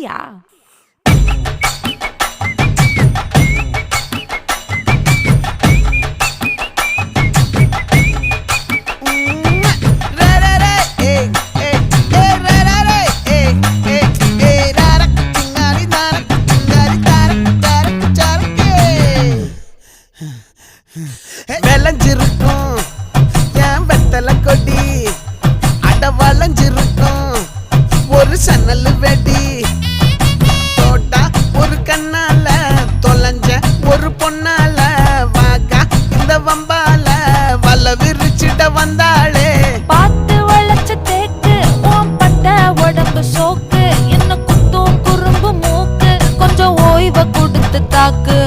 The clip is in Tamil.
அப்படியா? விளைஞ்சிருக்கும் என் வெத்தலை கொடி, அட வளைஞ்சிருக்கும் ஒரு சன்னல் வெடி, தோட்டா ஒரு கண்ணால தொலைஞ்ச ஒரு பொண்ணால வாக்கா இந்த வம்பால வல விரிச்சிட வந்தாளே. பார்த்து வளைச்ச தேக்கு உன் பட்ட உடம்பு சோக்கு, இன்னும் குத்தும் குறும்பு மூக்கு, கொஞ்சம் ஓய்வை கொடுத்து தாக்கு.